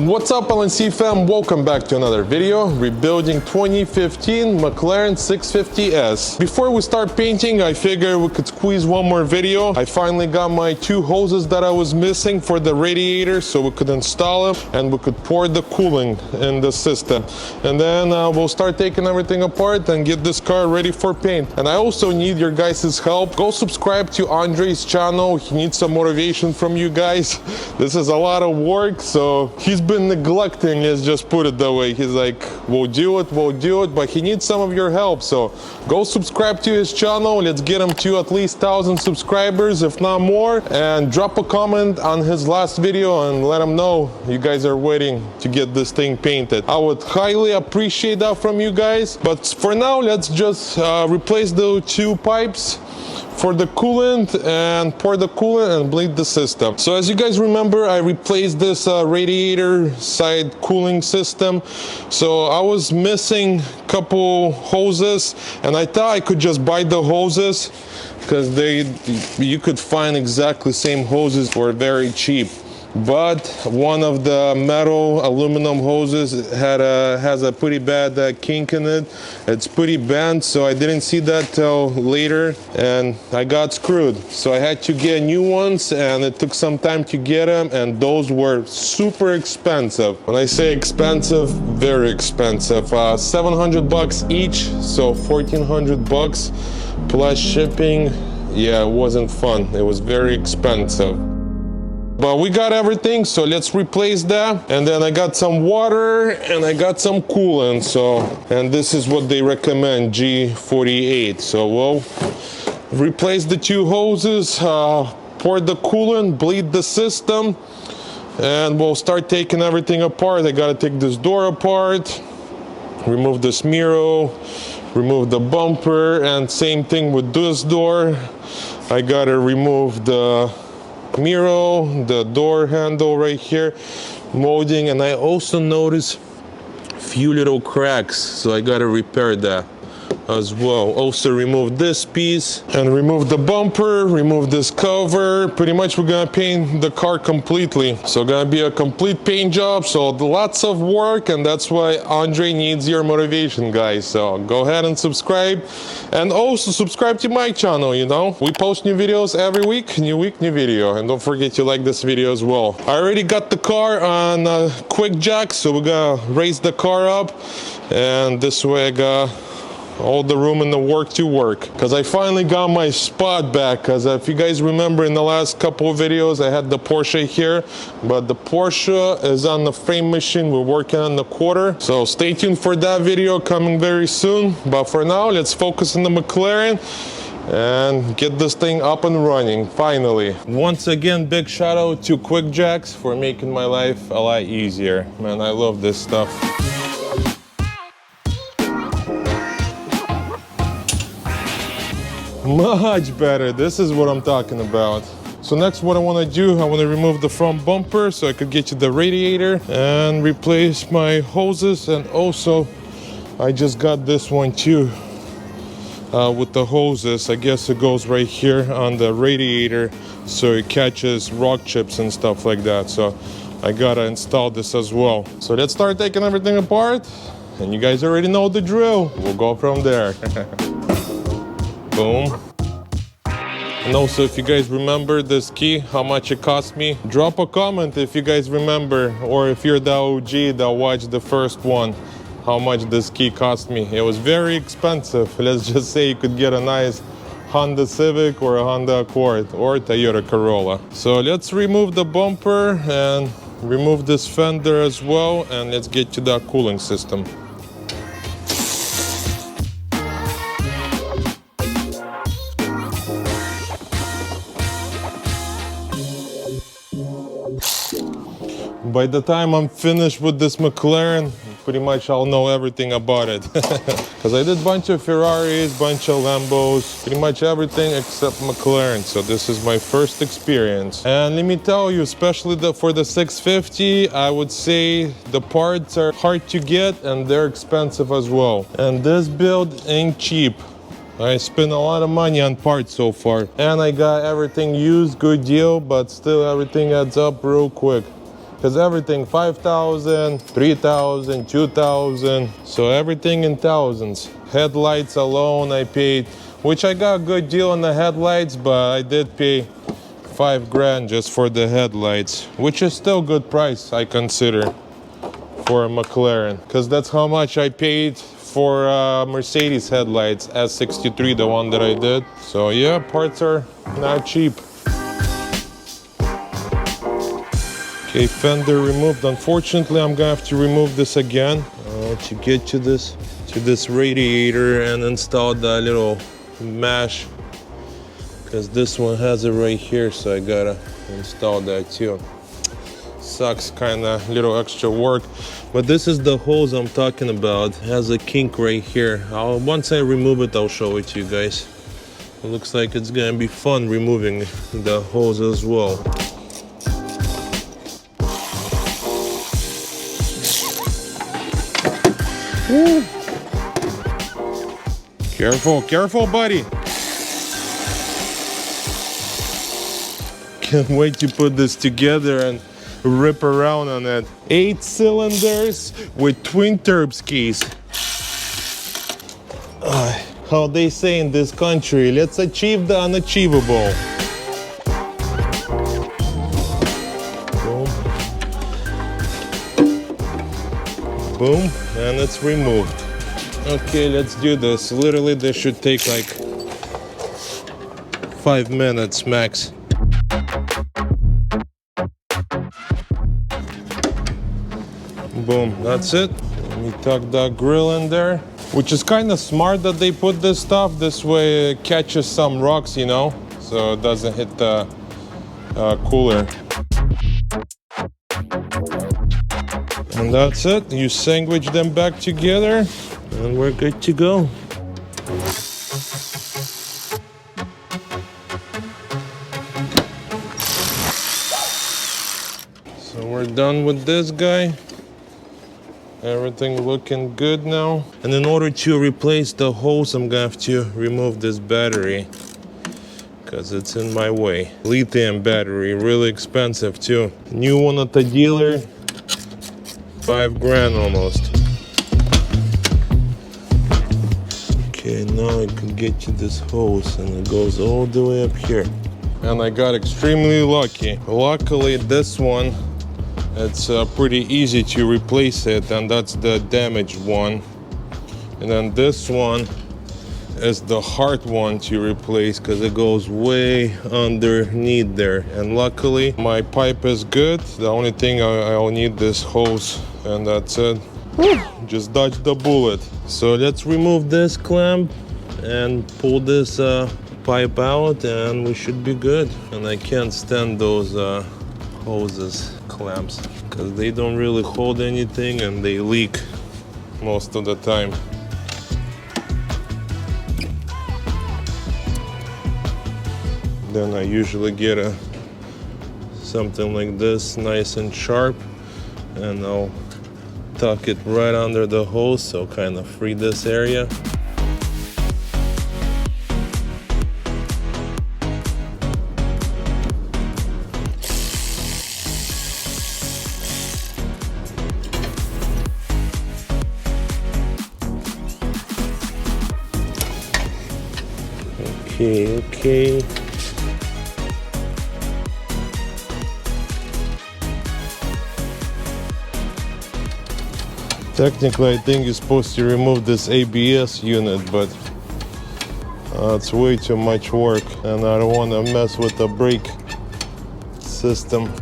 What's up, LNC fam? Welcome back to another video, rebuilding 2015 Mclaren 650S. Before we start painting, I figured we could squeeze one more video. I finally got my two hoses that I was missing for the radiator, so we could install them and we could pour the cooling in the system. And then we'll start taking everything apart and get this car ready for paint. And I also need your guys' help. Go subscribe to Andre's channel. He needs some motivation from you guys. This is a lot of work, so he's been neglecting, let's just put it that way. He's like, we'll do it, but he needs some of your help. So go subscribe to his channel. Let's get him to at least 1,000 subscribers, if not more, and drop a comment on his last video and let him know you guys are waiting to get this thing painted. I would highly appreciate that from you guys. But for now, let's just replace the two pipes for the coolant and pour the coolant and bleed the system. So as you guys remember, I replaced this radiator side cooling system. So I was missing a couple hoses and I thought I could just buy the hoses because you could find exactly same hoses for very cheap. But one of the metal aluminum hoses has a pretty bad kink in it. It's pretty bent, so I didn't see that till later and I got screwed. So I had to get new ones and it took some time to get them, and those were super expensive. When I say expensive, very expensive. 700 bucks each, so 1,400 bucks plus shipping. Yeah, it wasn't fun. It was very expensive. But we got everything, so let's replace that. And then I got some water and I got some coolant. And this is what they recommend, G48. So we'll replace the two hoses, pour the coolant, bleed the system, and we'll start taking everything apart. I gotta take this door apart, remove this mirror, remove the bumper, and same thing with this door. I gotta remove the mirror, the door handle right here, molding, and I also noticed a few little cracks, so I gotta repair that as well. Also remove this piece and remove the bumper, remove this cover. Pretty much we're gonna paint the car completely, so gonna be a complete paint job. So lots of work, and that's why Andre needs your motivation, guys. So go ahead and subscribe, and also subscribe to my channel. You know, we post new videos every week, new video, and don't forget to like this video as well. I already got the car on quick jack, so we're gonna raise the car up, and this way I got all the room in the work to work, because I finally got my spot back. Because if you guys remember in the last couple of videos, I had the Porsche here, but the Porsche is on the frame machine. We're working on the quarter, so stay tuned for that video coming very soon. But for now, let's focus on the McLaren and get this thing up and running finally. Once again, big shout out to Quick Jacks for making my life a lot easier. Man, I love this stuff. Much better. This is what I'm talking about. So next, what I want to do, I want to remove the front bumper so I could get to the radiator and replace my hoses. And also I just got this one too with the hoses. I guess it goes right here on the radiator so it catches rock chips and stuff like that. So I gotta install this as well. So let's start taking everything apart, and you guys already know the drill. We'll go from there. Boom. And also, if you guys remember this key, how much it cost me, drop a comment if you guys remember, or if you're the OG that watched the first one, how much this key cost me. It was very expensive. Let's just say you could get a nice Honda Civic or a Honda Accord or Toyota Corolla. So let's remove the bumper and remove this fender as well, and let's get to that cooling system. By the time I'm finished with this McLaren, pretty much I'll know everything about it. Because I did a bunch of Ferraris, bunch of Lambos, pretty much everything except McLaren. So this is my first experience. And let me tell you, especially for the 650, I would say the parts are hard to get and they're expensive as well. And this build ain't cheap. I spent a lot of money on parts so far. And I got everything used, good deal, but still everything adds up real quick. because everything 5,000, 3,000, 2,000, so everything in thousands. Headlights alone I paid, which I got a good deal on the headlights, but I did pay 5 grand just for the headlights, which is still good price, I consider, for a McLaren, because that's how much I paid for Mercedes headlights S63, the one that I did. So yeah, parts are not cheap. Okay, fender removed. Unfortunately, I'm gonna have to remove this again to get to this radiator and install the little mesh, because this one has it right here, so I gotta install that too. Sucks, kind of little extra work, but this is the hose I'm talking about. It has a kink right here. Once I remove it, I'll show it to you guys. It looks like it's gonna be fun removing the hose as well. Woo. Careful, careful, buddy. Can't wait to put this together and rip around on it. 8 cylinders with twin turbs keys. How they say in this country, let's achieve the unachievable. Boom. Boom, and it's removed. Okay, let's do this. Literally, this should take like 5 minutes max. Boom, that's it. Let me tuck that grill in there, which is kind of smart that they put this stuff. This way it catches some rocks, you know, so it doesn't hit the cooler. And that's it. You sandwich them back together and we're good to go. So we're done with this guy. Everything looking good now. And in order to replace the hose, I'm gonna have to remove this battery because it's in my way. Lithium battery, really expensive too. New one at the dealer, 5 grand almost. Okay, now I can get to this hose and it goes all the way up here. And I got extremely lucky. Luckily this one, it's pretty easy to replace it, and that's the damaged one. And then this one is the hard one to replace because it goes way underneath there. And luckily my pipe is good. The only thing I'll need this hose, and that's it. Just dodged the bullet. So let's remove this clamp and pull this pipe out, and we should be good. And I can't stand those hoses, clamps, because they don't really hold anything and they leak most of the time. Then I usually get something like this, nice and sharp, and I'll tuck it right under the hose, so kind of free this area. Okay. Technically, I think you're supposed to remove this ABS unit, but it's way too much work, and I don't want to mess with the brake system.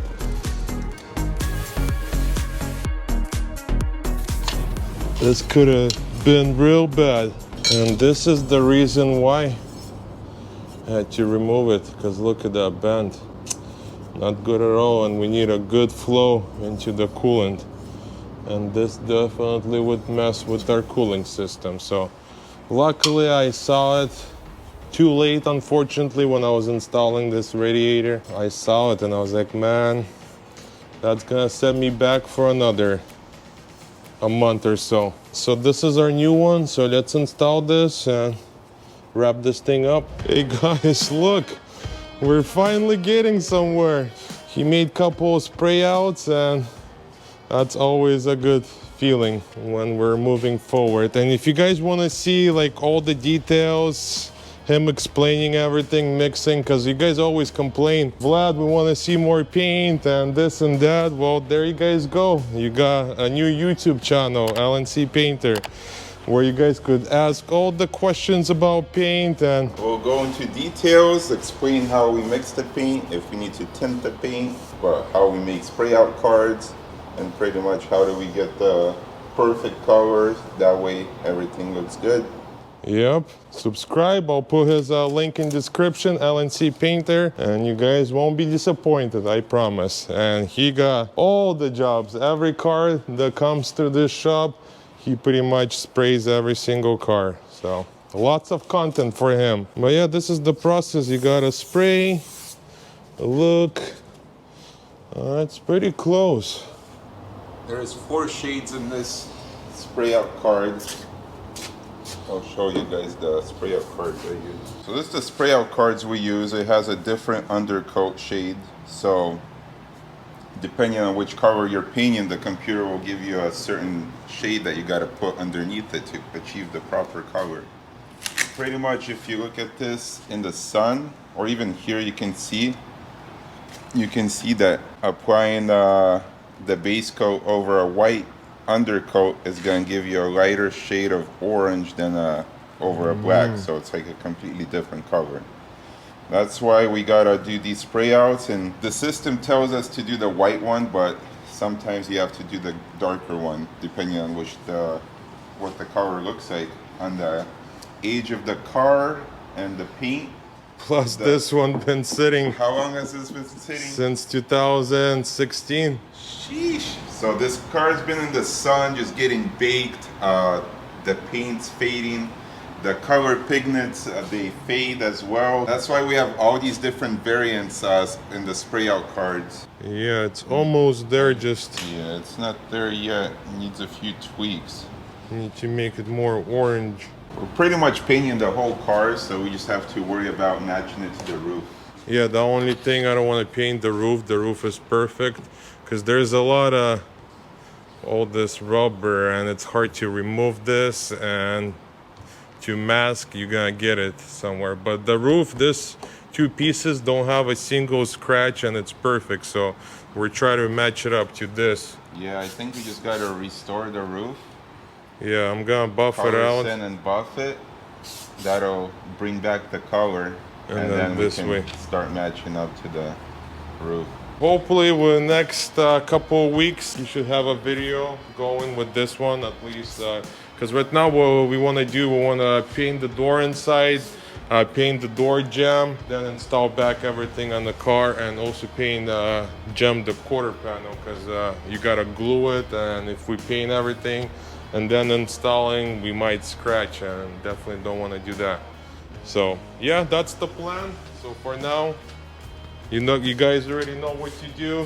This could have been real bad, and this is the reason why I had to remove it, because look at that bend. Not good at all, and we need a good flow into the coolant. And this definitely would mess with our cooling system. So luckily I saw it too late, unfortunately, when I was installing this radiator. I saw it and I was like, man, that's gonna set me back for a month or so. So this is our new one, so let's install this and wrap this thing up. Hey guys, look, we're finally getting somewhere. He made a couple of spray outs and That's always a good feeling when we're moving forward. And if you guys want to see like all the details, him explaining everything, mixing, because you guys always complain, Vlad, we want to see more paint and this and that. Well, there you guys go. You got a new YouTube channel, LNC Painter, where you guys could ask all the questions about paint, and we'll go into details, explain how we mix the paint, if we need to tint the paint, but how we make spray out cards, and pretty much how do we get the perfect colors. That way everything looks good. Yep, subscribe. I'll put his link in description, LNC Painter, and you guys won't be disappointed, I promise. And he got all the jobs. Every car that comes through this shop, he pretty much sprays every single car. So lots of content for him. But yeah, this is the process. You gotta spray, look. It's pretty close. There's 4 shades in this spray out card. I'll show you guys the spray out cards I use. So this is the spray out cards we use. It has a different undercoat shade. So depending on which color you're painting, the computer will give you a certain shade that you got to put underneath it to achieve the proper color. Pretty much if you look at this in the sun, or even here you can see that applying the base coat over a white undercoat is going to give you a lighter shade of orange than over a black, so it's like a completely different color. That's why we gotta do these spray outs, and the system tells us to do the white one, but sometimes you have to do the darker one depending on what the color looks like on the age of the car and the paint. Plus this one been sitting. How long has this been sitting? Since 2016. Sheesh. So this car's been in the sun, just getting baked. The paint's fading. The color pigments, they fade as well. That's why we have all these different variants in the spray out cards. Yeah, it's almost there, just... Yeah, it's not there yet. It needs a few tweaks. Need to make it more orange. We're pretty much painting the whole car, so we just have to worry about matching it to the roof. Yeah, the only thing I don't want to paint the roof. The roof is perfect, because there's a lot of all this rubber, and it's hard to remove this, and to mask, you gotta get it somewhere. But the roof, this 2 pieces don't have a single scratch, and it's perfect. So we're trying to match it up to this. Yeah, I think we just gotta restore the roof. Yeah, I'm gonna buff it out. And buff it. That'll bring back the color, and then we can start matching up to the roof. Hopefully within the next couple of weeks, we should have a video going with this one, at least. Because right now what we want to do, we want to paint the door inside, paint the door jamb, then install back everything on the car, and also paint gem the quarter panel, because you got to glue it, and if we paint everything and then installing, we might scratch, and definitely don't want to do that. So yeah, that's the plan. So for now, you guys already know what to do.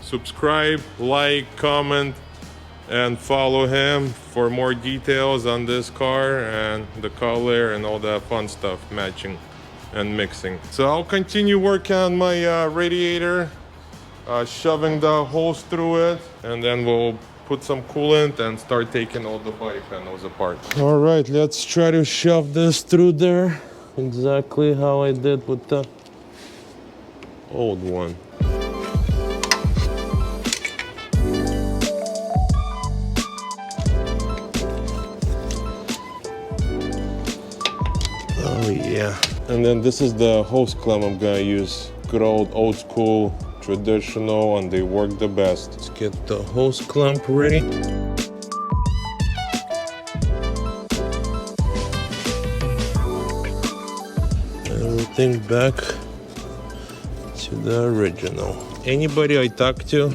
Subscribe, like, comment, and follow him for more details on this car and the color and all that fun stuff, matching and mixing. So I'll continue working on my radiator, shoving the hose through it, and then we'll put some coolant and start taking all the body panels apart. All right, let's try to shove this through there, exactly how I did with the old one. Oh yeah. And then this is the hose clamp I'm gonna use. Good old school, traditional, and they work the best. Let's get the hose clamp ready. Everything back to the original. Anybody I talked to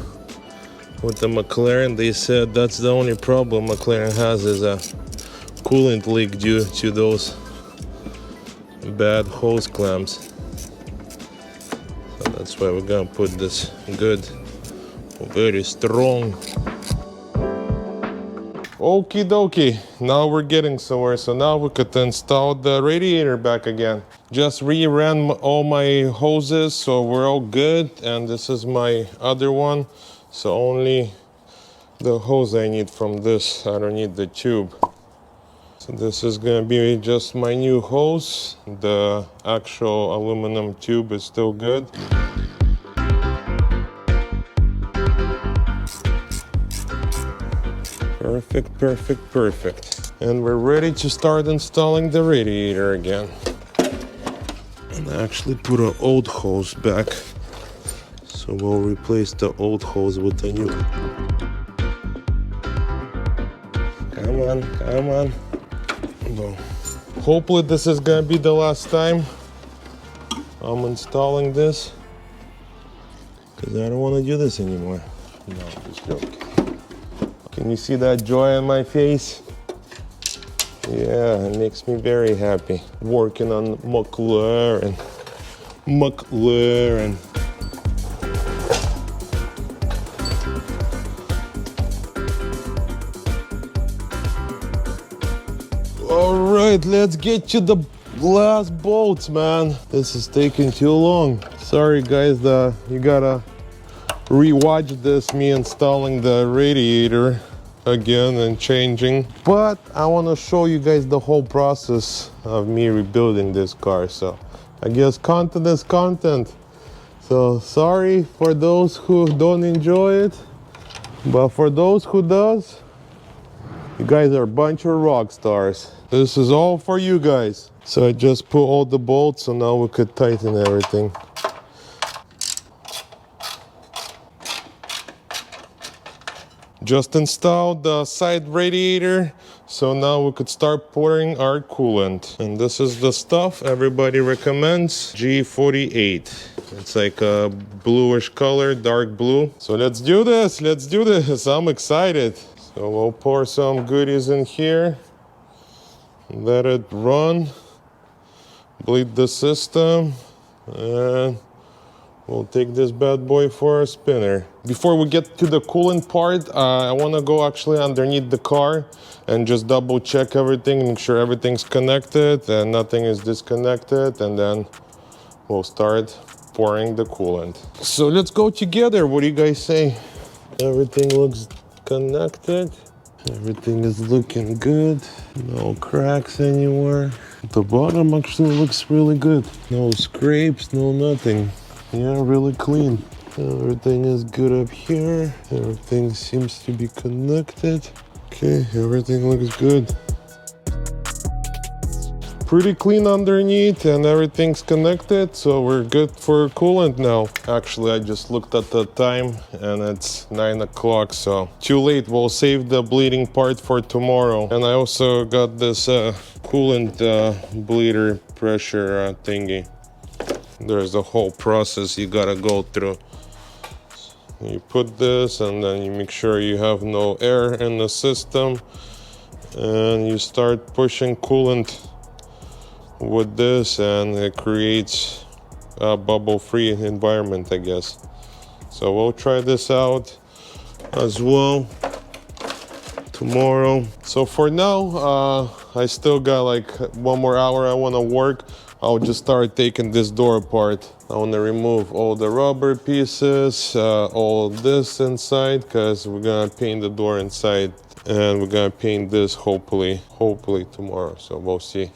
with the Mclaren, they said that's the only problem Mclaren has is a coolant leak due to those bad hose clamps. So that's why we're gonna put this good, very strong. Okie dokie, now we're getting somewhere. So now we could install the radiator back again. Just re-ran all my hoses, so we're all good. And this is my other one. So only the hose I need from this. I don't need the tube. So this is gonna be just my new hose. The actual aluminum tube is still good. Perfect, perfect, perfect. And we're ready to start installing the radiator again. And I actually put an old hose back. So we'll replace the old hose with the new. Come on, come on. No. Hopefully this is gonna be the last time I'm installing this, because I don't want to do this anymore. No, just joking. Can you see that joy on my face? Yeah, it makes me very happy. Working on Mclaren. Mclaren. All right, let's get to the last bolts, man. This is taking too long. Sorry guys, you gotta rewatch this, me installing the radiator again and changing. But I wanna show you guys the whole process of me rebuilding this car. So I guess content is content. So sorry for those who don't enjoy it, but for those who does, you guys are a bunch of rock stars. This is all for you guys. So I just put all the bolts, so now we could tighten everything. Just installed the side radiator, so now we could start pouring our coolant. And this is the stuff everybody recommends, G48. It's like a bluish color, dark blue. So let's do this, let's do this. I'm excited. So we'll pour some goodies in here, let it run, bleed the system, and we'll take this bad boy for a spinner. Before we get to the coolant part, I want to go actually underneath the car and just double check everything, make sure everything's connected and nothing is disconnected, and then we'll start pouring the coolant. So let's go together. What do you guys say? Everything looks connected. Everything is looking good. No cracks anywhere. The bottom actually looks really good. No scrapes, no nothing. Yeah, really clean. Everything is good up here. Everything seems to be connected. Okay, everything looks good. Pretty clean underneath and everything's connected, so we're good for coolant now. Actually, I just looked at the time and it's 9 o'clock, so too late. We'll save the bleeding part for tomorrow. And I also got this coolant bleeder pressure thingy. There's a whole process you gotta go through. You put this and then you make sure you have no air in the system, and you start pushing coolant with this, and it creates a bubble-free environment, I guess. So we'll try this out as well tomorrow. So for now, I still got like 1 more hour I want to work. I'll just start taking this door apart. I want to remove all the rubber pieces, all this inside, because we're gonna paint the door inside, and we're gonna paint this hopefully tomorrow. So we'll see.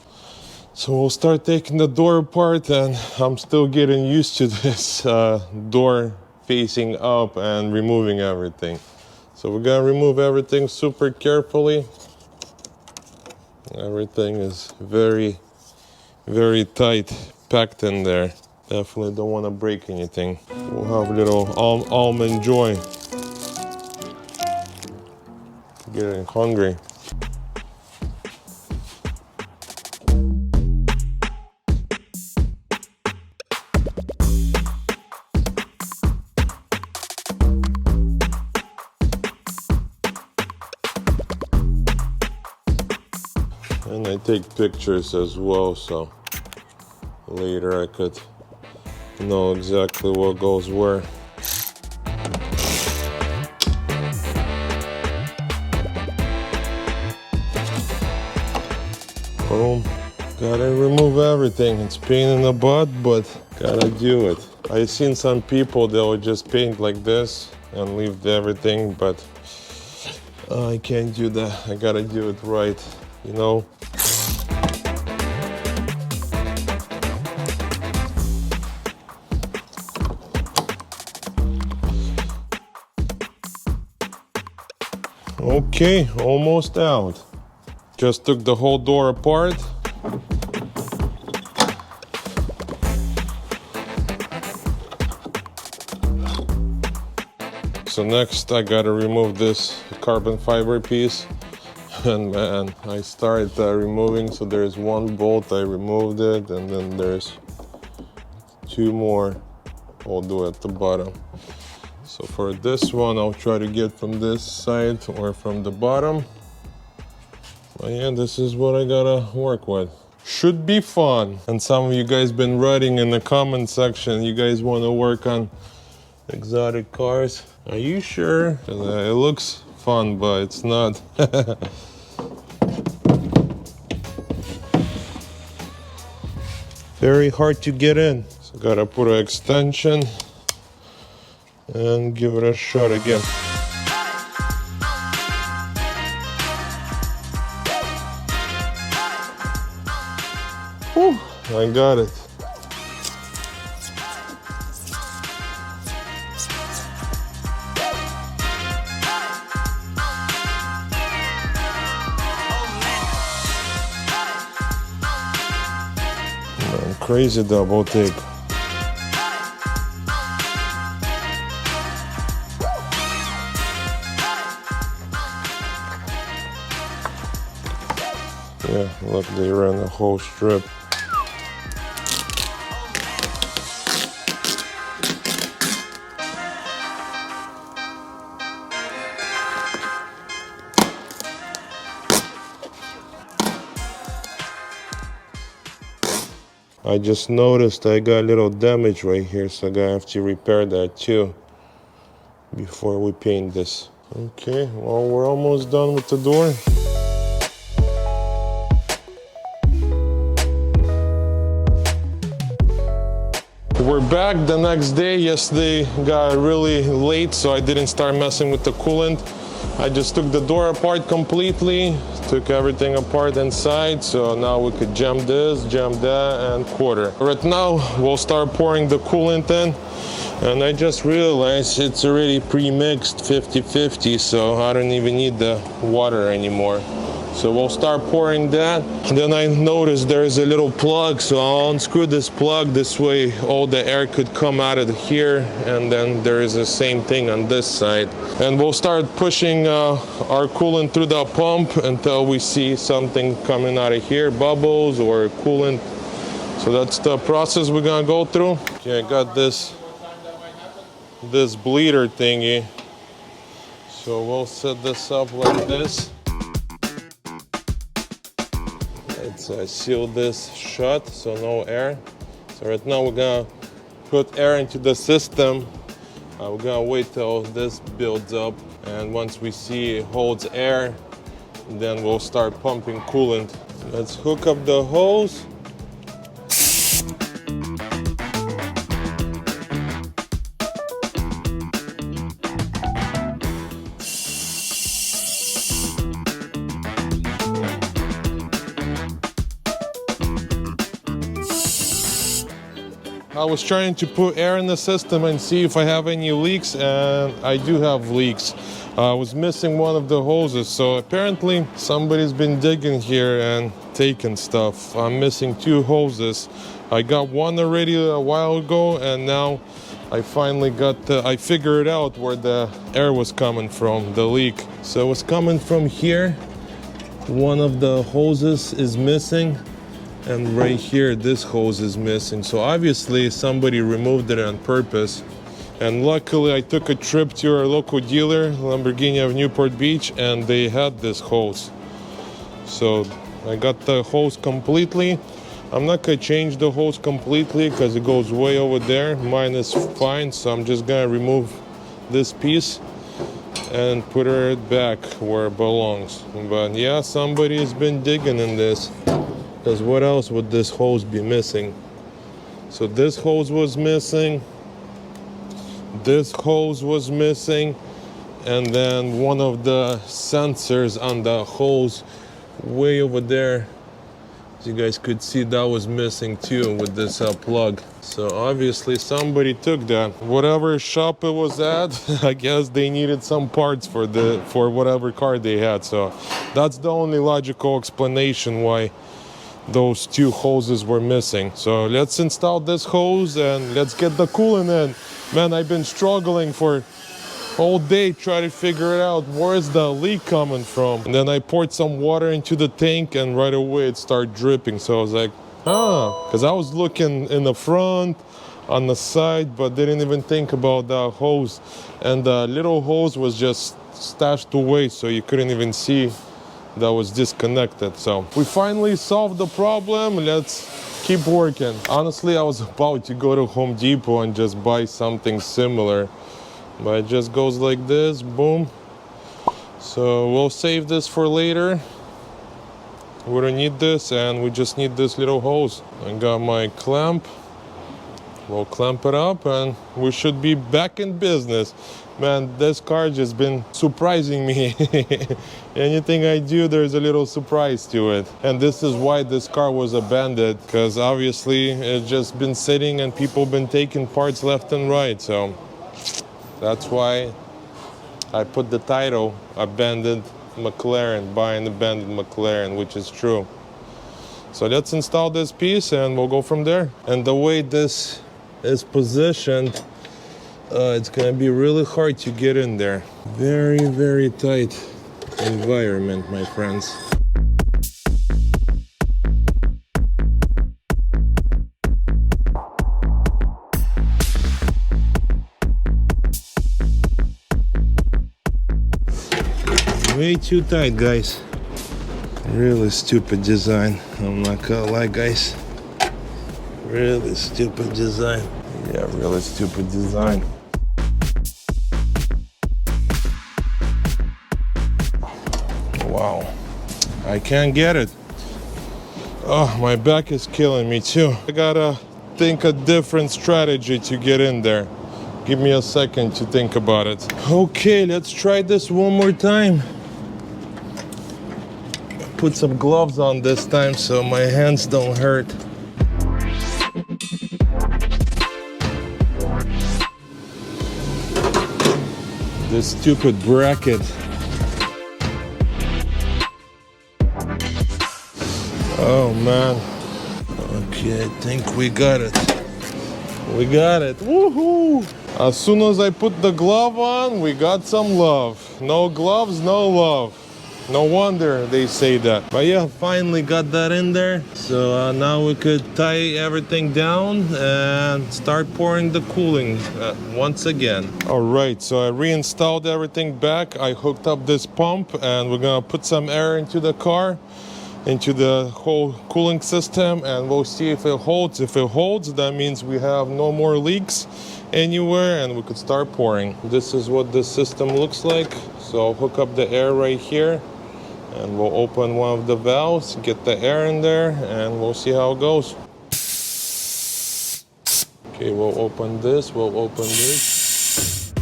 So we'll start taking the door apart, and I'm still getting used to this door facing up and removing everything. So we're gonna remove everything super carefully. Everything is very, very tight, packed in there. Definitely don't want to break anything. We'll have a little almond joy. Getting hungry. And I take pictures as well, so later I could know exactly what goes where. Boom. Gotta remove everything. It's pain in the butt, but gotta do it. I've sseen some people, they'll just paint like this and leave everything, but I can't do that. I gotta do it right, you know? Okay, almost out. Just took the whole door apart. So next I gotta remove this carbon fiber piece. And man, I started removing, so there's one bolt, I removed it, and then there's two more I'll do at the bottom. So for this one, I'll try to get from this side or from the bottom. But yeah, this is what I gotta work with. Should be fun. And some of you guys been writing in the comment section, you guys wanna work on exotic cars. Are you sure? It looks fun, but it's not. Very hard to get in. So gotta put an extension and give it a shot again. Whew, I got it. Man, crazy double take. Yeah, look, they ran the whole strip. I just noticed I got a little damage right here, so I'm gonna have to repair that too before we paint this. Okay, well, we're almost done with the door. We're back the next day. Yesterday got really late, so I didn't start messing with the coolant. I just took the door apart completely, took everything apart inside, so now we could jam this, jam that, and quarter. Right now, we'll start pouring the coolant in, and I just realized it's already pre-mixed 50-50, so I don't even need the water anymore. So we'll start pouring that. And then I noticed there's a little plug, so I'll unscrew this plug. This way all the air could come out of here, and then there is the same thing on this side. And we'll start pushing our coolant through the pump until we see something coming out of here, bubbles or coolant. So that's the process we're gonna go through. Okay, I got this bleeder thingy. So we'll set this up like this. Let's seal this shut, so no air. So right now we're gonna put air into the system. We're gonna wait till this builds up, and once we see it holds air, then we'll start pumping coolant. Let's hook up the hose. I was trying to put air in the system and see if I have any leaks, and I do have leaks. I was missing one of the hoses, so apparently somebody's been digging here and taking stuff. I'm missing two hoses. I got one already a while ago, and now I finally I figured out where the air was coming from, the leak. So it was coming from here. One of the hoses is missing. And right here, this hose is missing. So obviously somebody removed it on purpose. And luckily I took a trip to our local dealer, Lamborghini of Newport Beach, and they had this hose. So I got the hose completely. I'm not gonna change the hose completely because it goes way over there. Mine is fine, so I'm just gonna remove this piece and put it back where it belongs. But yeah, somebody's been digging in this. Because what else would this hose be missing? So this hose was missing. This hose was missing. and then one of the sensors on the hose way over there, as you guys could see, that was missing too with this plug. So obviously somebody took that. Whatever shop it was at, I guess they needed some parts for whatever car they had. So that's the only logical explanation why those two hoses were missing. So let's install this hose and let's get the coolant in. Man, I've been struggling for all day trying to figure it out. Where's the leak coming from? And then I poured some water into the tank and right away it started dripping. So I was like, because I was looking in the front, on the side, but didn't even think about the hose. And the little hose was just stashed away, so you couldn't even see that was disconnected. So we finally solved the problem. Let's keep working. Honestly, I was about to go to Home Depot and just buy something similar, but it just goes like this, boom. So we'll save this for later. We don't need this, and we just need this little hose. I got my clamp. We'll clamp it up and we should be back in business. Man, this car just been surprising me. Anything I do, there's a little surprise to it. And this is why this car was abandoned, because obviously it's just been sitting and people been taking parts left and right. So that's why I put the title, Abandoned McLaren, buying abandoned McLaren, which is true. So let's install this piece and we'll go from there. And the way this is positioned, it's gonna be really hard to get in there. Very, very tight environment, my friends. Way too tight, guys. Really stupid design. I'm not gonna lie, guys. Really stupid design. Yeah, really stupid design. Wow. I can't get it. Oh, my back is killing me too. I gotta think a different strategy to get in there. Give me a second to think about it. Okay, let's try this one more time. Put some gloves on this time so my hands don't hurt. This stupid bracket. Oh man. Okay, I think we got it. We got it. Woohoo! As soon as I put the glove on, we got some love. No gloves, no love. No wonder they say that. But yeah, finally got that in there. So now we could tie everything down and start pouring the cooling once again. All right, so I reinstalled everything back. I hooked up this pump and we're gonna put some air into the car, into the whole cooling system, and we'll see if it holds. If it holds, that means we have no more leaks anywhere and we could start pouring. This is what the system looks like. So I'll hook up the air right here and we'll open one of the valves, get the air in there, and we'll see how it goes. Okay, we'll open this, we'll open this.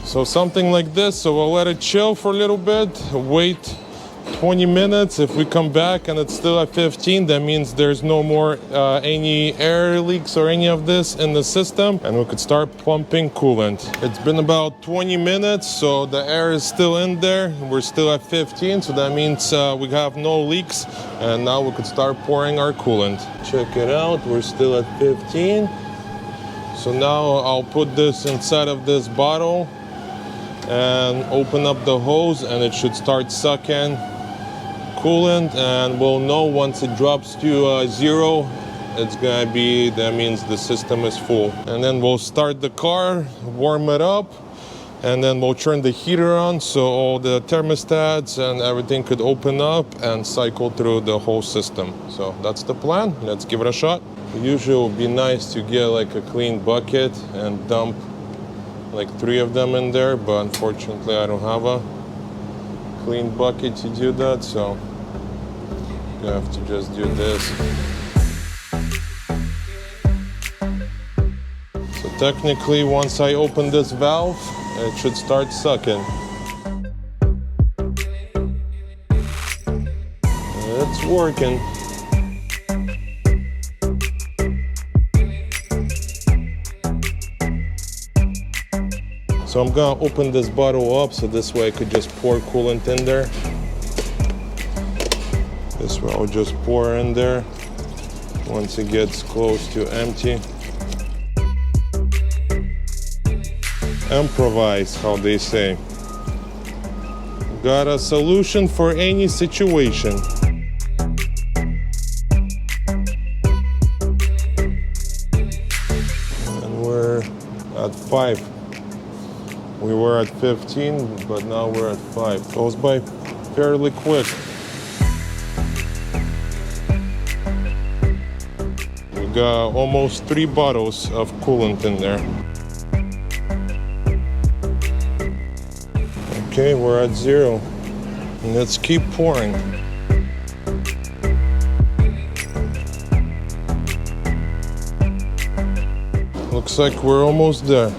So something like this, so we'll let it chill for a little bit, wait 20 minutes. If we come back and it's still at 15, that means there's no more any air leaks or any of this in the system, and we could start pumping coolant. It's been about 20 minutes, so the air is still in there. We're still at 15, so that means we have no leaks, and now we could start pouring our coolant. Check it out, we're still at 15. So now I'll put this inside of this bottle and open up the hose, and it should start sucking coolant, and we'll know once it drops to 0, it's gonna be, that means the system is full. And then we'll start the car, warm it up, and then we'll turn the heater on so all the thermostats and everything could open up and cycle through the whole system. So that's the plan. Let's give it a shot. Usually it would be nice to get like a clean bucket and dump like 3 of them in there, but unfortunately I don't have a clean bucket to do that, so You have to just do this. So technically, once I open this valve, it should start sucking. It's working. So I'm gonna open this bottle up so this way I could just pour coolant in there. This way I'll just pour in there once it gets close to empty. Improvise, how they say. Got a solution for any situation. And we're at 5. We were at 15, but now we're at 5. Goes by fairly quick. We got almost 3 bottles of coolant in there. Okay, we're at 0. Let's keep pouring. Looks like we're almost there.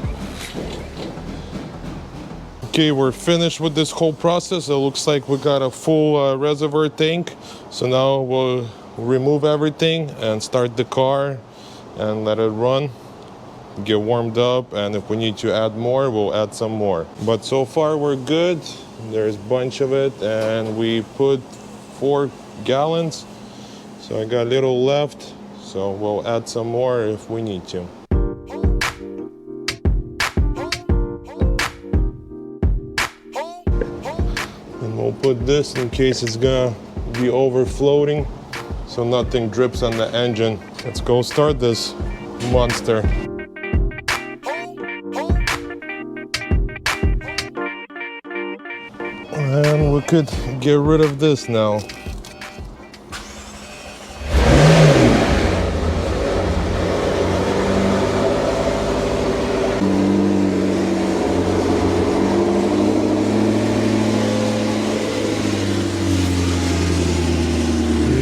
Okay, we're finished with this whole process. It looks like we got a full reservoir tank. So now we'll remove everything and start the car and let it run, get warmed up, and if we need to add more, we'll add some more. But so far we're good. There's a bunch of it, and we put 4 gallons. So I got a little left, so we'll add some more if we need to. We'll put this in case it's gonna be overflowing so nothing drips on the engine. Let's go start this monster. And we could get rid of this now.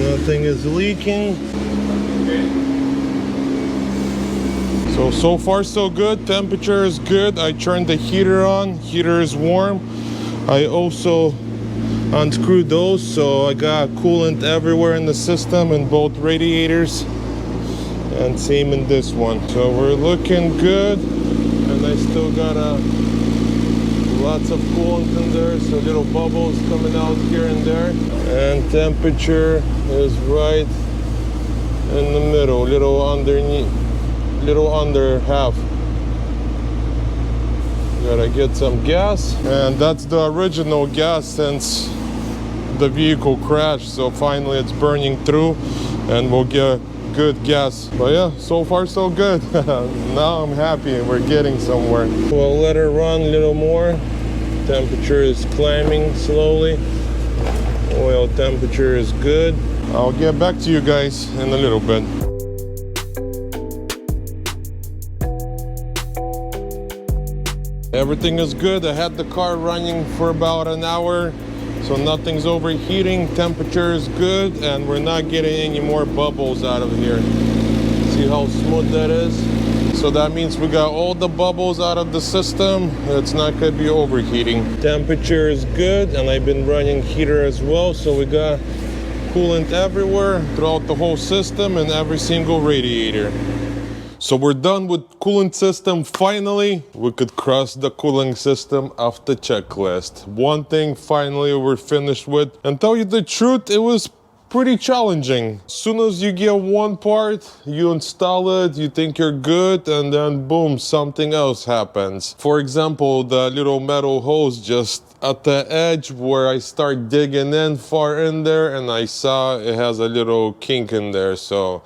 Nothing is leaking. So far so good. Temperature is good. I turned the heater on. Heater is warm. I also unscrewed those, so I got coolant everywhere in the system in both radiators, and same in this one. So we're looking good, and I still got lots of coolant in there, so little bubbles coming out here and there. And temperature is right in the middle, little under half. Gotta get some gas, and that's the original gas since the vehicle crashed, so finally it's burning through and we'll get good gas. But yeah, so far so good. Now I'm happy we're getting somewhere. We'll let her run a little more. Temperature is climbing slowly. Oil temperature is good. I'll get back to you guys in a little bit. Everything is good. I had the car running for about an hour, so nothing's overheating. Temperature is good, and we're not getting any more bubbles out of here. See how smooth that is? So that means we got all the bubbles out of the system. It's not gonna be overheating. Temperature is good, and I've been running heater as well, so we got coolant everywhere throughout the whole system and every single radiator. So we're done with coolant system. Finally, we could cross the cooling system off the checklist. One thing finally we're finished with. And tell you the truth, it was pretty challenging. As soon as you get one part, you install it, you think you're good, and then boom, something else happens. For example, the little metal hose just at the edge where I start digging in far in there, and I saw it has a little kink in there, so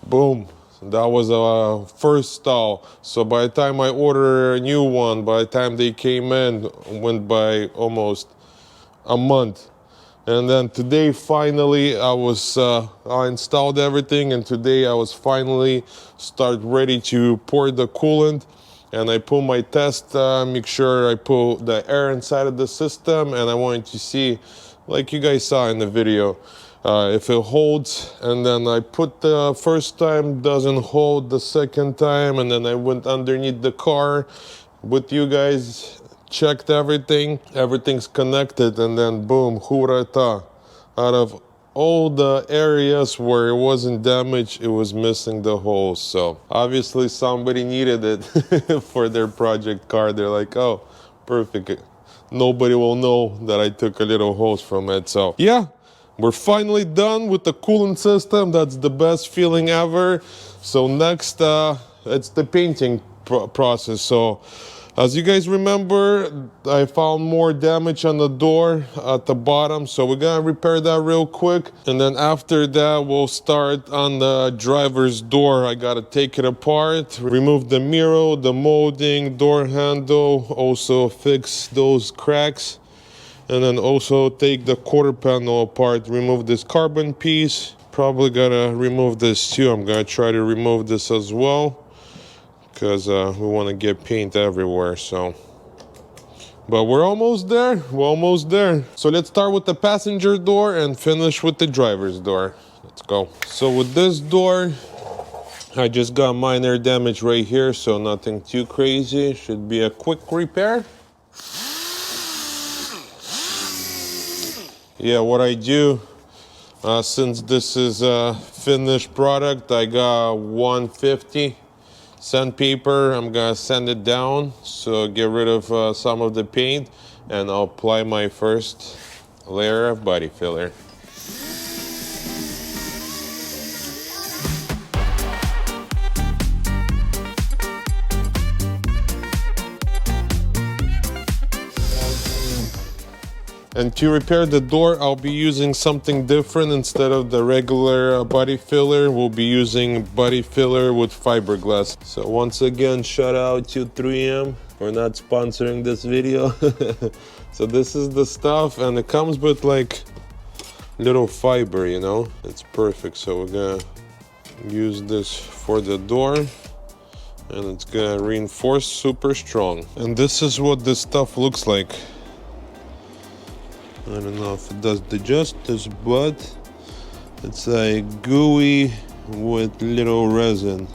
boom. That was a first stall. So by the time I ordered a new one, by the time they came in, went by almost a month. And then today, finally, I installed everything, and today I was finally ready to pour the coolant. And I pull my test, make sure I pull the air inside of the system, and I wanted to see, like you guys saw in the video, if it holds. And then I put the first time, doesn't hold the second time, and then I went underneath the car with you guys, checked everything, everything's connected, and then boom, hurata. Out of all the areas where it wasn't damaged, it was missing the hose. So obviously somebody needed it for their project car. They're like, oh, perfect. Nobody will know that I took a little hose from it. So yeah, we're finally done with the coolant system. That's the best feeling ever. So next, it's the painting process. So as you guys remember, I found more damage on the door at the bottom, so we're gonna repair that real quick. And then after that, we'll start on the driver's door. I gotta take it apart, remove the mirror, the molding, door handle, also fix those cracks. And then also take the quarter panel apart, remove this carbon piece. Probably gotta remove this too. I'm gonna try to remove this as well, because we want to get paint everywhere. So, but we're almost there. We're almost there. So let's start with the passenger door and finish with the driver's door. Let's go. So with this door, I just got minor damage right here, so nothing too crazy. Should be a quick repair. Yeah, what I do, since this is a finished product, I got 150 sandpaper. I'm gonna sand it down, so get rid of some of the paint, and I'll apply my first layer of body filler. And to repair the door, I'll be using something different. Instead of the regular body filler, we'll be using body filler with fiberglass. So once again, shout out to 3M for not sponsoring this video. So this is the stuff, and it comes with like little fiber, you know? It's perfect. So we're gonna use this for the door, and it's gonna reinforce super strong. And this is what this stuff looks like. I don't know if it does the justice, but it's like gooey with little resin.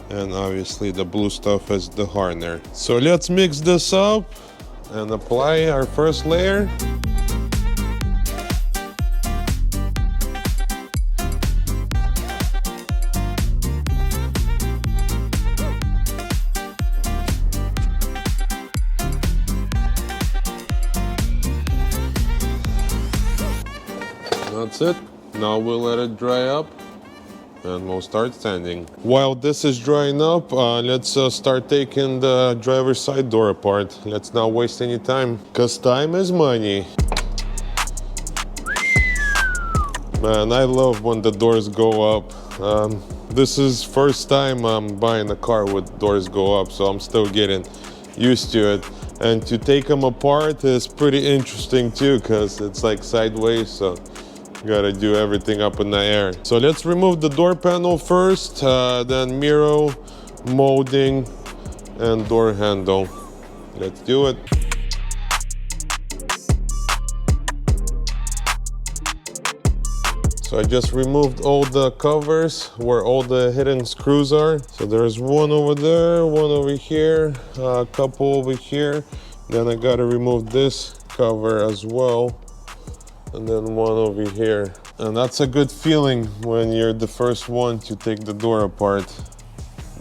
And obviously the blue stuff is the hardener. So let's mix this up and apply our first layer. That's it. Now we'll let it dry up and we'll start sanding. While this is drying up, let's start taking the driver's side door apart. Let's not waste any time, because time is money. Man, I love when the doors go up. This is first time I'm buying a car with doors go up, so I'm still getting used to it. And to take them apart is pretty interesting too, because it's like sideways, so gotta do everything up in the air. So let's remove the door panel first, then mirror, molding, and door handle. Let's do it. So I just removed all the covers where all the hidden screws are. So there's one over there, one over here, a couple over here. Then I gotta remove this cover as well. And then one over here. And that's a good feeling when you're the first one to take the door apart.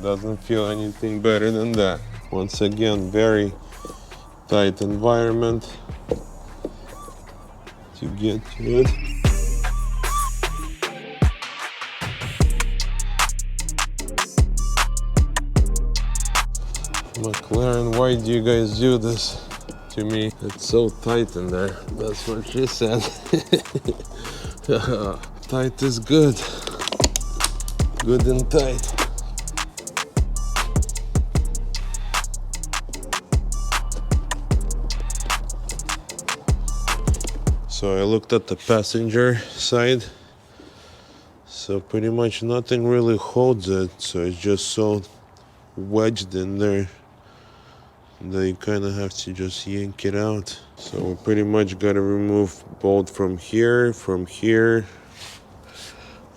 Doesn't feel anything better than that. Once again, very tight environment to get to it. Mclaren, why do you guys do this to me? It's so tight in there. That's what she said. Tight is good. Good and tight. So I looked at the passenger side. So pretty much nothing really holds it. So it's just so wedged in there that you kind of have to just yank it out. So we pretty much got to remove bolt from here,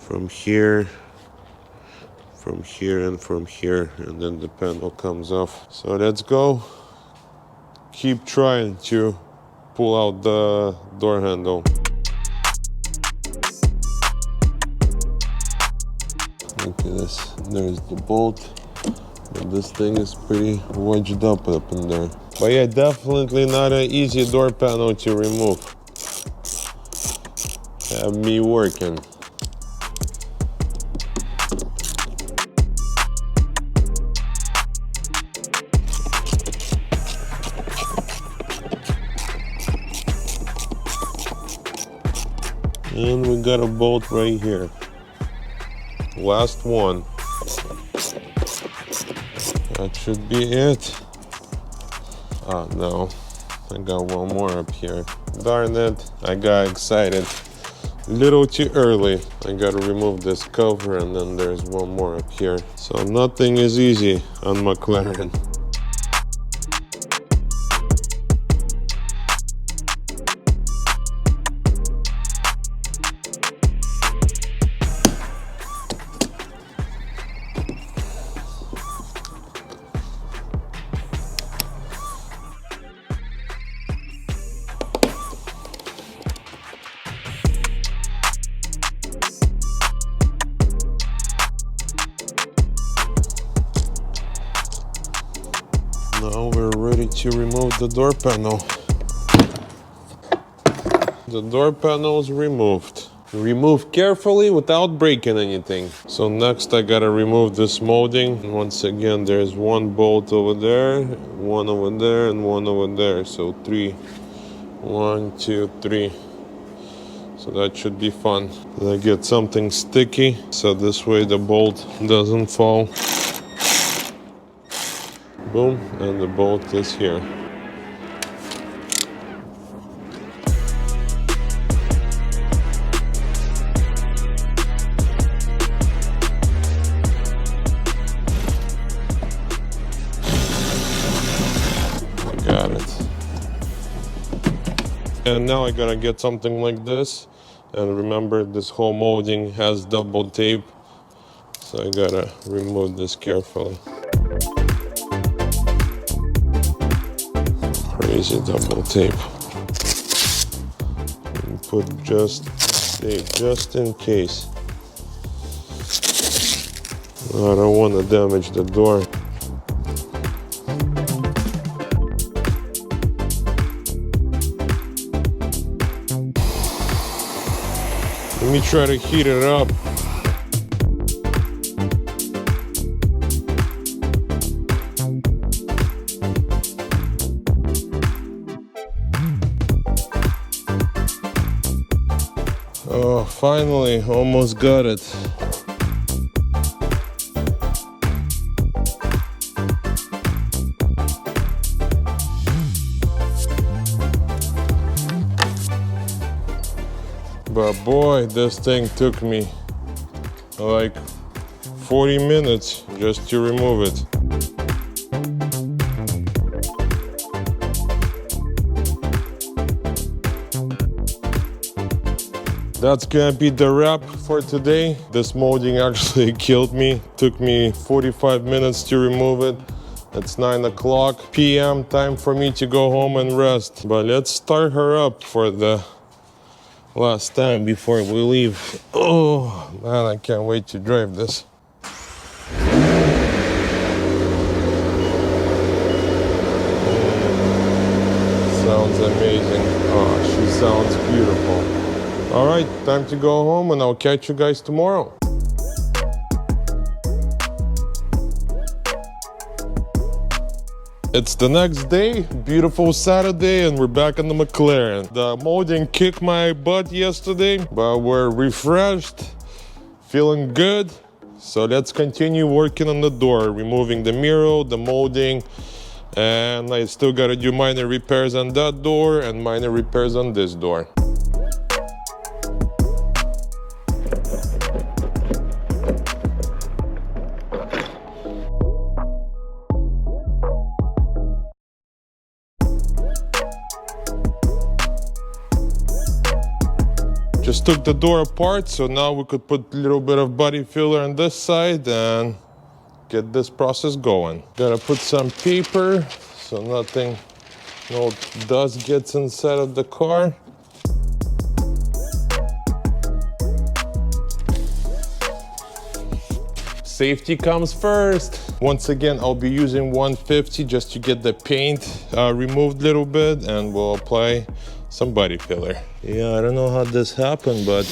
from here, and from here, and then the panel comes off. So let's go. Keep trying to pull out the door handle. Look at this. There's the bolt. But this thing is pretty wedged up in there. But yeah, definitely not an easy door panel to remove. Have me working. And we got a bolt right here. Last one. That should be it. Oh no, I got one more up here. Darn it, I got excited. Little too early. I gotta remove this cover, and then there's one more up here. So nothing is easy on McLaren. Now we're ready to remove the door panel. The door panel is removed. Remove carefully without breaking anything. So next I gotta remove this molding. Once again, there's one bolt over there, one over there, and one over there. So 3. 1, 2, 3. So that should be fun. I get something sticky, so this way the bolt doesn't fall. Boom, and the bolt is here. Got it. And now I gotta get something like this. And remember, this whole molding has double tape, so I gotta remove this carefully. Crazy double tape. And put just tape, just in case. I don't want to damage the door. Let me try to heat it up. Oh, finally, almost got it. But boy, this thing took me like 40 minutes just to remove it. That's gonna be the wrap for today. This molding actually killed me. Took me 45 minutes to remove it. It's 9 p.m. Time for me to go home and rest. But let's start her up for the last time before we leave. Oh man, I can't wait to drive this. Sounds amazing. Oh, she sounds beautiful. All right, time to go home, and I'll catch you guys tomorrow. It's the next day, beautiful Saturday, and we're back in the McLaren. The molding kicked my butt yesterday, but we're refreshed, feeling good. So let's continue working on the door, removing the mirror, the molding, and I still gotta do minor repairs on that door and minor repairs on this door. Just just took the door apart, so now we could put a little bit of body filler on this side and get this process going. Gotta put some paper so nothing, no dust gets inside of the car. Safety comes first. Once again, I'll be using 150 just to get the paint removed a little bit, and we'll apply some body filler. Yeah, I don't know how this happened, but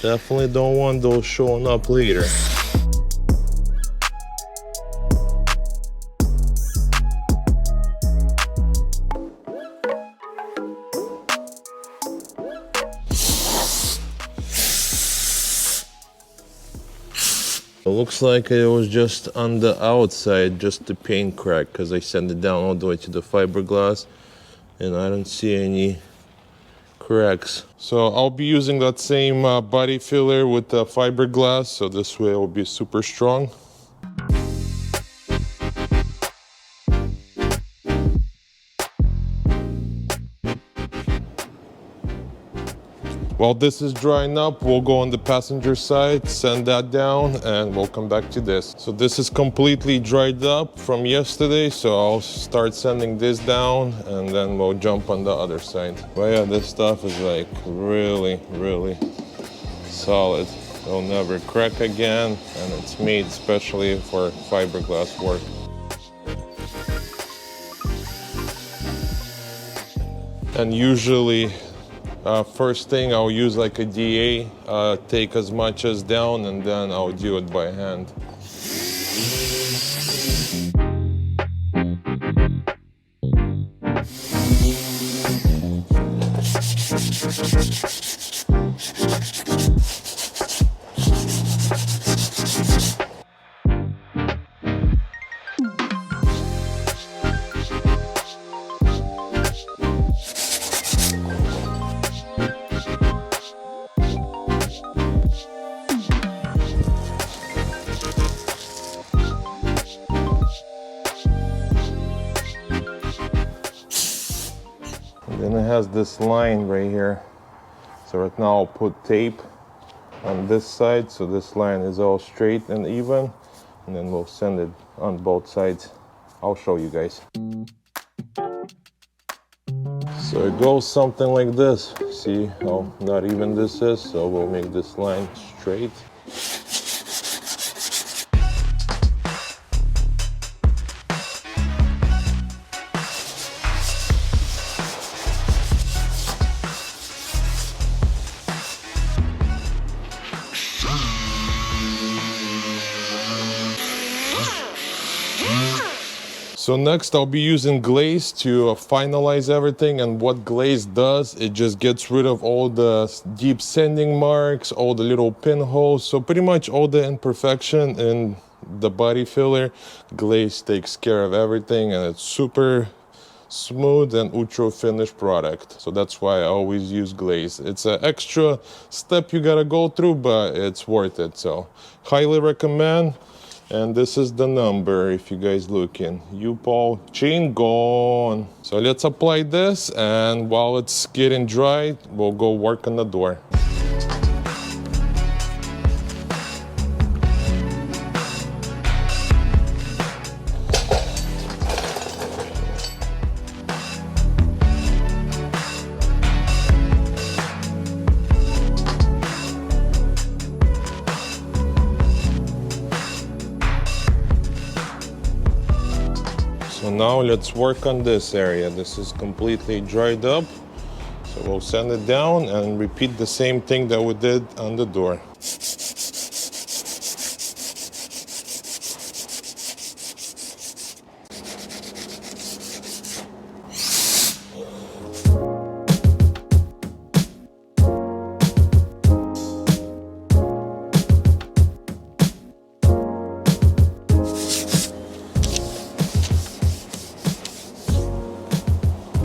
definitely don't want those showing up later. It looks like it was just on the outside, just the paint crack, because I sent it down all the way to the fiberglass and I don't see any cracks. So I'll be using that same body filler with the fiberglass, so this way it will be super strong. While this is drying up, we'll go on the passenger side, sand that down, and we'll come back to this. So this is completely dried up from yesterday, so I'll start sanding this down and then we'll jump on the other side. But yeah, this stuff is like really, really solid. It'll never crack again, and it's made especially for fiberglass work. And usually, first thing I'll use like a DA, take as much as down, and then I'll do it by hand. Then it has this line right here. So right now I'll put tape on this side so this line is all straight and even, and then we'll sand it on both sides. I'll show you guys. So it goes something like this. See how not even this is? So we'll make this line straight. So next I'll be using glaze to finalize everything, and what glaze does, it just gets rid of all the deep sanding marks, all the little pinholes, so pretty much all the imperfection in the body filler. Glaze takes care of everything, and it's super smooth and ultra finished product. So that's why I always use glaze. It's an extra step you gotta go through, but it's worth it, so highly recommend. And this is the number if you guys looking. U-Paul chain gone. So let's apply this, and while it's getting dry, we'll go work on the door. So now let's work on this area. This is completely dried up. So we'll sand it down and repeat the same thing that we did on the door.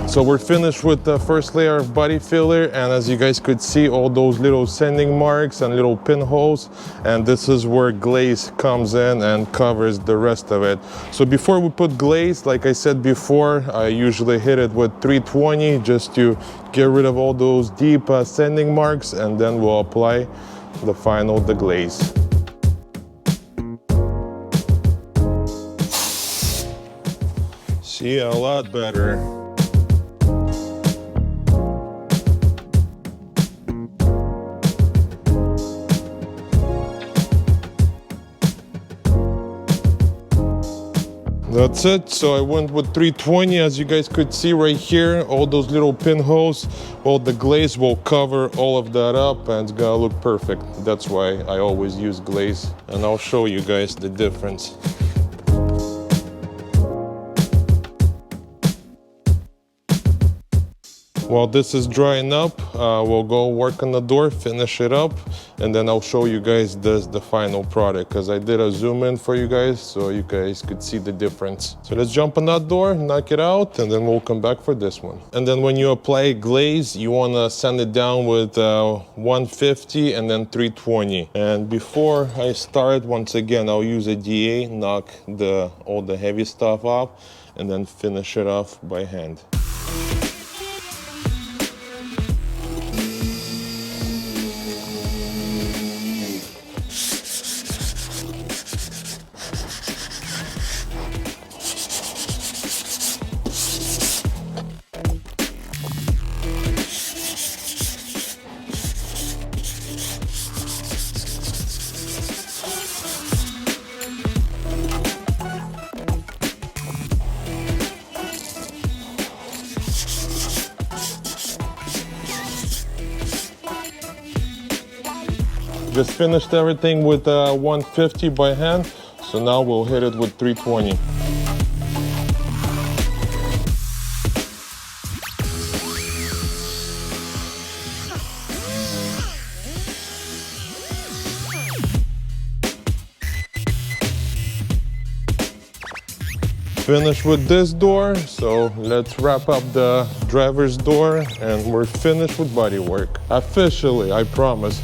So we're finished with the first layer of body filler, and as you guys could see, all those little sanding marks and little pinholes, and this is where glaze comes in and covers the rest of it. So before we put glaze, like I said before, I usually hit it with 320 just to get rid of all those deep sanding marks, and then we'll apply the glaze. See, a lot better. That's it. So I went with 320, as you guys could see right here, all those little pinholes. Well, the glaze will cover all of that up and it's gonna look perfect. That's why I always use glaze, and I'll show you guys the difference. While this is drying up, we'll go work on the door, finish it up, and then I'll show you guys the final product, because I did a zoom in for you guys so you guys could see the difference. So let's jump on that door, knock it out, and then we'll come back for this one. And then when you apply glaze, you want to sand it down with 150 and then 320. And before I start, once again, I'll use a DA, knock all the heavy stuff off, and then finish it off by hand. Just finished everything with 150 by hand, so now we'll hit it with 320. Finished with this door, so let's wrap up the driver's door and we're finished with body work. Officially, I promise.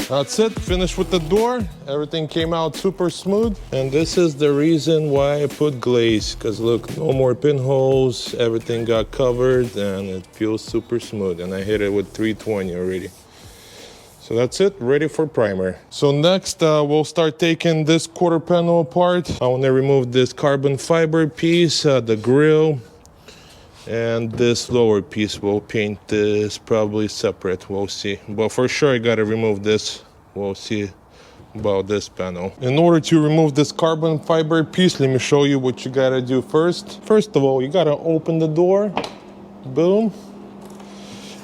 That's it, finished with the door. Everything came out super smooth. And this is the reason why I put glaze, because look, no more pinholes, everything got covered and it feels super smooth. And I hit it with 320 already. So that's it, ready for primer. So next, we'll start taking this quarter panel apart. I want to remove this carbon fiber piece, the grille, and this lower piece. We'll paint this probably separate, we'll see. But for sure I gotta remove this. We'll see about this panel. In order to remove this carbon fiber piece, let me show you what you gotta do first. First of all, you gotta open the door, boom.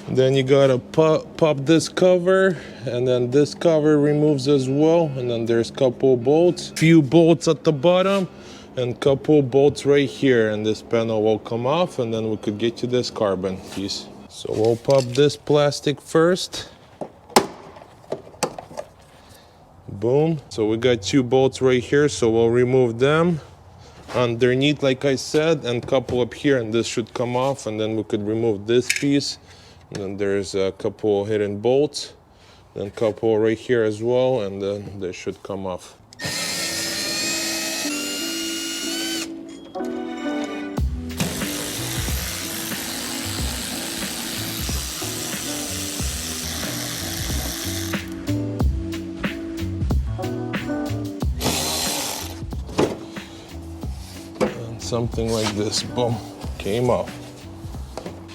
Then you gotta pop this cover, and then this cover removes as well. And then there's a couple bolts, few bolts at the bottom, and couple bolts right here, and this panel will come off, and then we could get to this carbon piece. So we'll pop this plastic first. Boom. So we got two bolts right here, so we'll remove them. Underneath, like I said, and couple up here, and this should come off, and then we could remove this piece. And then there's a couple hidden bolts, then couple right here as well, and then they should come off. Something like this, boom, came off.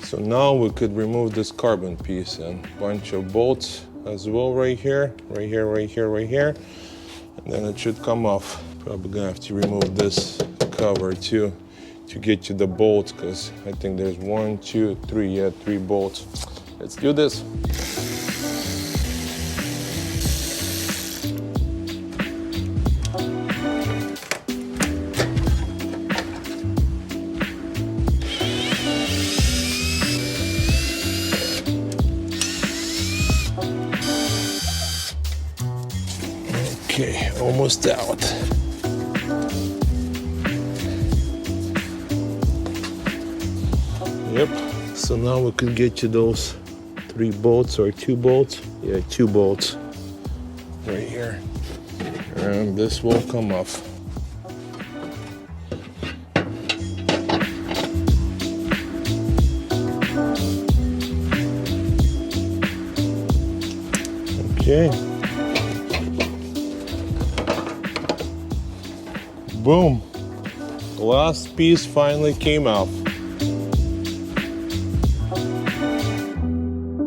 So now we could remove this carbon piece and bunch of bolts as well right here, right here, right here, right here. And then it should come off. Probably gonna have to remove this cover too to get to the bolts, because I think there's 1, 2, 3, yeah, 3 bolts. Let's do this. Okay, almost out. Yep, so now we could get to those 3 bolts or 2 bolts. Yeah, 2 bolts right here. And this will come off. Okay. Boom. The last piece finally came out.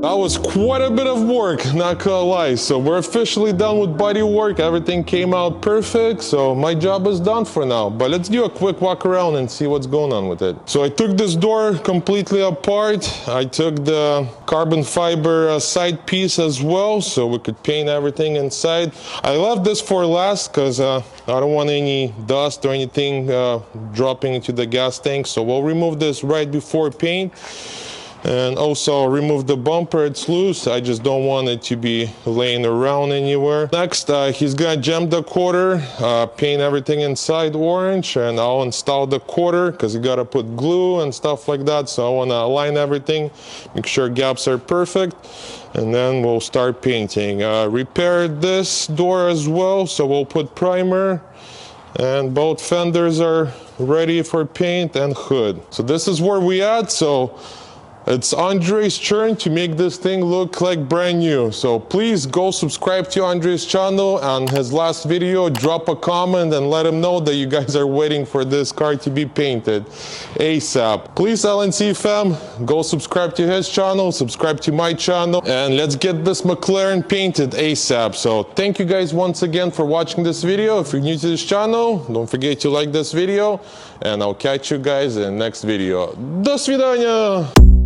That was quite a bit of work, not gonna lie. So we're officially done with body work. Everything came out perfect. So my job is done for now. But let's do a quick walk around and see what's going on with it. So I took this door completely apart. I took the carbon fiber side piece as well, so we could paint everything inside. I left this for last because I don't want any dust or anything dropping into the gas tank. So we'll remove this right before paint. And also remove the bumper, it's loose. I just don't want it to be laying around anywhere. Next, he's gonna jam the quarter, paint everything inside orange, and I'll install the quarter because you gotta put glue and stuff like that. So I wanna align everything, make sure gaps are perfect, and then we'll start painting. Repair this door as well, so we'll put primer, and both fenders are ready for paint and hood. So this is where we at. So it's Andre's turn to make this thing look like brand new. So please go subscribe to Andre's channel. On his last video, drop a comment and let him know that you guys are waiting for this car to be painted ASAP. Please, LNC fam, go subscribe to his channel, subscribe to my channel, and let's get this McLaren painted ASAP. So thank you guys once again for watching this video. If you're new to this channel, don't forget to like this video, and I'll catch you guys in the next video. До свидания!